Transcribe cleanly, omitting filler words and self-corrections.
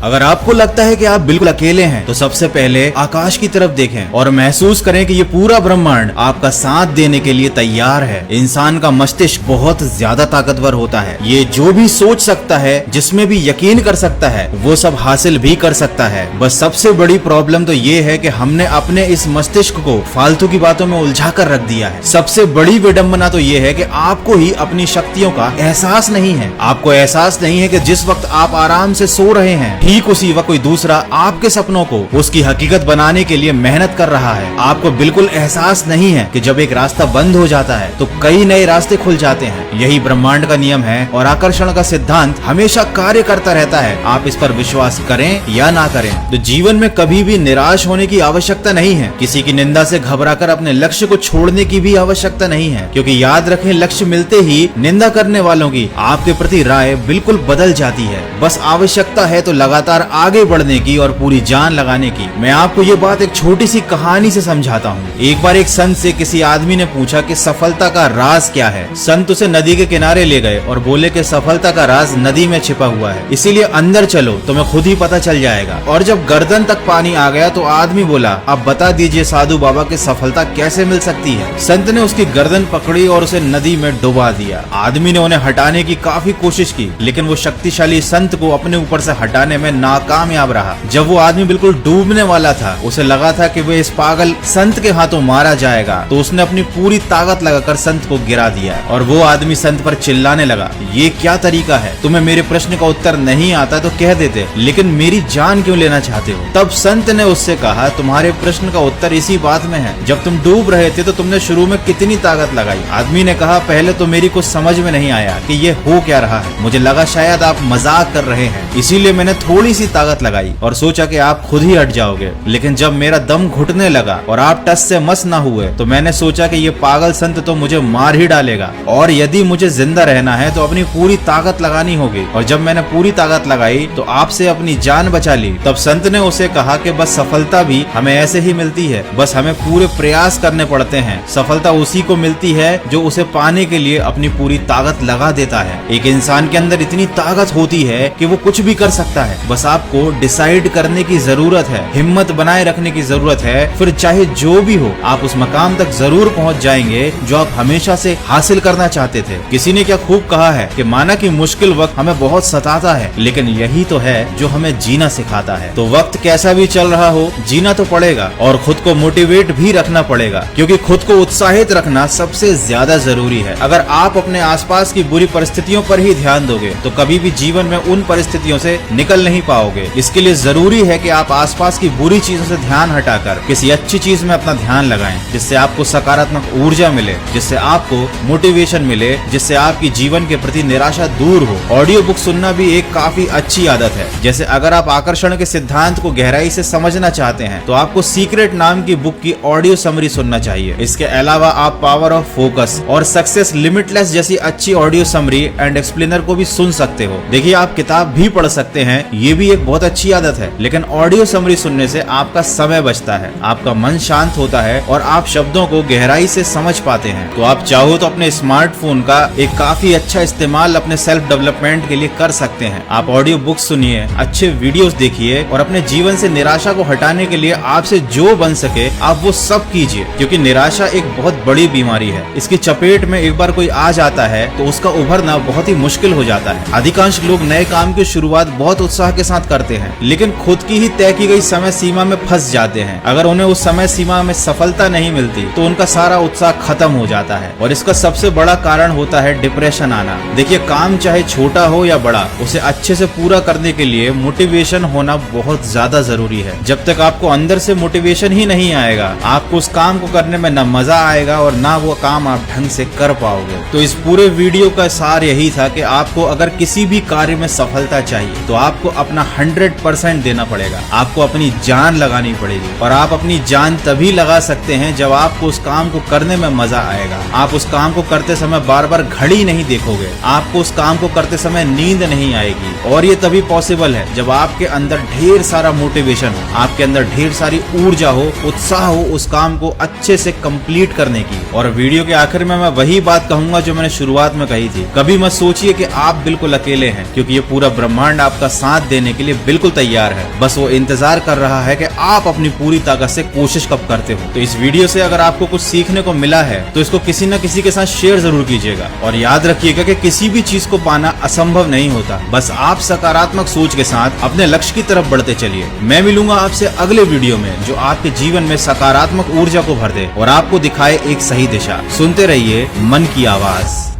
अगर आपको लगता है कि आप बिल्कुल अकेले हैं तो सबसे पहले आकाश की तरफ देखें और महसूस करें कि ये पूरा ब्रह्मांड आपका साथ देने के लिए तैयार है। इंसान का मस्तिष्क बहुत ज्यादा ताकतवर होता है। ये जो भी सोच सकता है, जिसमें भी यकीन कर सकता है, वो सब हासिल भी कर सकता है। बस सबसे बड़ी प्रॉब्लम तो ये है कि हमने अपने इस मस्तिष्क को फालतू की बातों में उलझा कर रख दिया है। सबसे बड़ी विडंबना तो ये है कि आपको ही अपनी शक्तियों का एहसास नहीं है। आपको एहसास नहीं है कि जिस वक्त आप आराम से सो रहे हैं, ठीक उसी वक्त कोई दूसरा आपके सपनों को उसकी हकीकत बनाने के लिए मेहनत कर रहा है। आपको बिल्कुल एहसास नहीं है कि जब एक रास्ता बंद हो जाता है तो कई नए रास्ते खुल जाते हैं। यही ब्रह्मांड का नियम है और आकर्षण का सिद्धांत हमेशा कार्य करता रहता है। आप इस पर विश्वास करें या ना करें। तो जीवन में कभी भी निराश होने की आवश्यकता नहीं है। किसी की निंदा से घबराकर अपने लक्ष्य को छोड़ने की भी आवश्यकता नहीं है, क्योंकि याद रखें, लक्ष्य मिलते ही निंदा करने वालों की आपके प्रति राय बिल्कुल बदल जाती है। बस आवश्यकता है तो लगातार आगे बढ़ने की और पूरी जान लगाने की। मैं आपको ये बात एक छोटी सी कहानी से समझाता हूँ। एक बार एक संत से किसी आदमी ने पूछा कि सफलता का राज क्या है। संत उसे नदी के किनारे ले गए और बोले कि सफलता का राज नदी में छिपा हुआ है, इसीलिए अंदर चलो, तुम्हें खुद ही पता चल जाएगा। और जब गर्दन तक पानी आ गया तो आदमी बोला, अब बता दीजिए साधु बाबा की सफलता कैसे मिल सकती है। संत ने उसकी गर्दन पकड़ी और उसे नदी में डुबा दिया। आदमी ने उन्हें हटाने की काफी कोशिश की, लेकिन वो शक्तिशाली संत को अपने ऊपर से हटाने में नाकामयाब रहा। जब वो आदमी बिल्कुल डूबने वाला था, उसे लगा था कि वो इस पागल संत के हाथों मारा जाएगा, तो उसने अपनी पूरी ताकत लगाकर संत को गिरा दिया। और वो आदमी संत पर चिल्लाने लगा, ये क्या तरीका है? तुम्हें मेरे प्रश्न का उत्तर नहीं आता तो कह देते, लेकिन मेरी जान क्यों लेना चाहते हो? तब संत ने उससे कहा, तुम्हारे प्रश्न का उत्तर इसी बात में है, जब तुम डूब रहे थे तो तुमने शुरू में कितनी ताकत लगाई? आदमी ने कहा, पहले तो मेरी कुछ समझ में नहीं आया कि ये हो क्या रहा है। मुझे लगा शायद आप मजाक कर रहे हैं, इसीलिए मैंने थोड़ी सी ताकत लगाई और सोचा कि आप खुद ही हट जाओगे। लेकिन जब मेरा दम घुटने लगा और आप टस से मस न हुए तो मैंने सोचा कि ये पागल संत तो मुझे मार ही डालेगा, और यदि मुझे जिंदा रहना है तो अपनी पूरी ताकत लगानी होगी। और जब मैंने पूरी ताकत लगाई तो आपसे अपनी जान बचा ली। तब संत ने उसे कहा कि बस सफलता भी हमें ऐसे ही मिलती है, बस हमें पूरे प्रयास करने पड़ते हैं। सफलता उसी को मिलती है जो उसे पाने के लिए अपनी पूरी ताकत लगा देता है। एक इंसान के अंदर इतनी ताकत होती है कि वो कुछ भी कर सकता है। बस आपको डिसाइड करने की जरूरत है, हिम्मत बनाए रखने की जरूरत है, फिर चाहे जो भी हो आप उस मकाम तक जरूर पहुंच जाएंगे जो आप हमेशा से हासिल करना चाहते थे। किसी ने क्या खूब कहा है कि माना कि मुश्किल वक्त हमें बहुत सताता है, लेकिन यही तो है जो हमें जीना सिखाता है। तो वक्त कैसा भी चल रहा हो, जीना तो पड़ेगा और खुद को मोटिवेट भी रखना पड़ेगा, क्योंकि खुद को उत्साहित रखना सबसे ज्यादा जरूरी है। अगर आप अपने आसपास की बुरी परिस्थितियों पर ही ध्यान दोगे तो कभी भी जीवन में उन परिस्थितियों से निकल नहीं पाओगे। इसके लिए जरूरी है कि आप आसपास की बुरी चीजों से ध्यान हटाकर किसी अच्छी चीज में अपना ध्यान लगाएं, जिससे आपको सकारात्मक ऊर्जा मिले, जिससे आपको मोटिवेशन मिले, जिससे आपकी जीवन के प्रति निराशा दूर हो। ऑडियो बुक सुनना भी एक काफी अच्छी आदत है। जैसे अगर आप आकर्षण के सिद्धांत को गहराई से समझना चाहते हैं तो आपको सीक्रेट नाम की बुक की ऑडियो समरी सुनना चाहिए। इसके अलावा आप पावर ऑफ फोकस और सक्सेस लिमिटलेस जैसी अच्छी ऑडियो समरी एंड एक्सप्लेनर को भी सुन सकते हो। देखिए, आप किताब भी पढ़ सकते हैं, ये भी एक बहुत अच्छी आदत है, लेकिन ऑडियो समरी सुनने से आपका समय बचता है, आपका मन शांत होता है और आप शब्दों को गहराई से समझ पाते हैं। तो आप चाहो तो अपने स्मार्टफोन का एक काफी अच्छा इस्तेमाल अपने सेल्फ डेवलपमेंट के लिए कर सकते हैं। आप ऑडियो बुक सुनिए, अच्छे वीडियोस देखिए और अपने जीवन से निराशा को हटाने के लिए आपसे जो बन सके आप वो सब कीजिए, क्योंकि निराशा एक बहुत बड़ी बीमारी है। इसकी चपेट में एक बार कोई आ जाता है तो उसका उभरना बहुत ही मुश्किल हो जाता है। अधिकांश लोग नए काम की शुरुआत बहुत उत्साह के साथ करते हैं, लेकिन खुद की ही तय की गई समय सीमा में फंस जाते हैं। अगर उन्हें उस समय सीमा में सफलता नहीं मिलती तो उनका सारा उत्साह खत्म हो जाता है, और इसका सबसे बड़ा कारण होता है डिप्रेशन आना। देखिए, काम चाहे छोटा हो या बड़ा, उसे अच्छे से पूरा करने के लिए मोटिवेशन होना बहुत ज्यादा जरूरी है। जब तक आपको अंदर से मोटिवेशन ही नहीं आएगा, आपको उस काम को करने में न मजा आएगा और ना वो काम आप ढंग से कर पाओगे। तो इस पूरे वीडियो का सार यही था कि आपको अगर किसी भी कार्य में सफलता चाहिए तो आपको अपना 100% देना पड़ेगा, आपको अपनी जान लगानी पड़ेगी। और आप अपनी जान तभी लगा सकते हैं जब आपको उस काम को करने में मजा आएगा। आप उस काम को करते समय बार बार घड़ी नहीं देखोगे, आपको उस काम को करते समय नींद नहीं आएगी, और ये तभी पॉसिबल है जब आपके अंदर ढेर सारा मोटिवेशन हो, आपके अंदर ढेर सारी ऊर्जा हो, उत्साह हो उस काम को अच्छे से कंप्लीट करने की। और वीडियो के आखिर में मैं वही बात कहूंगा जो मैंने शुरुआत में कही थी, कभी मत सोचिए कि आप बिल्कुल अकेले हैं, क्योंकि ये पूरा ब्रह्मांड आपका साथ देने के लिए बिल्कुल तैयार है। बस वो इंतजार कर रहा है कि आप अपनी पूरी ताकत से कोशिश कब करते हो। तो इस वीडियो से अगर आपको कुछ सीखने को मिला है तो इसको किसी न किसी के साथ शेयर जरूर कीजिएगा। और याद रखिएगा कि किसी भी चीज को पाना असंभव नहीं होता, बस आप सकारात्मक सोच के साथ अपने लक्ष्य की तरफ बढ़ते चलिए। मैं मिलूंगा आपसे अगले वीडियो में जो आपके जीवन में सकारात्मक ऊर्जा को भर दे और आपको दिखाए एक सही दिशा। सुनते रहिए मन की आवाज।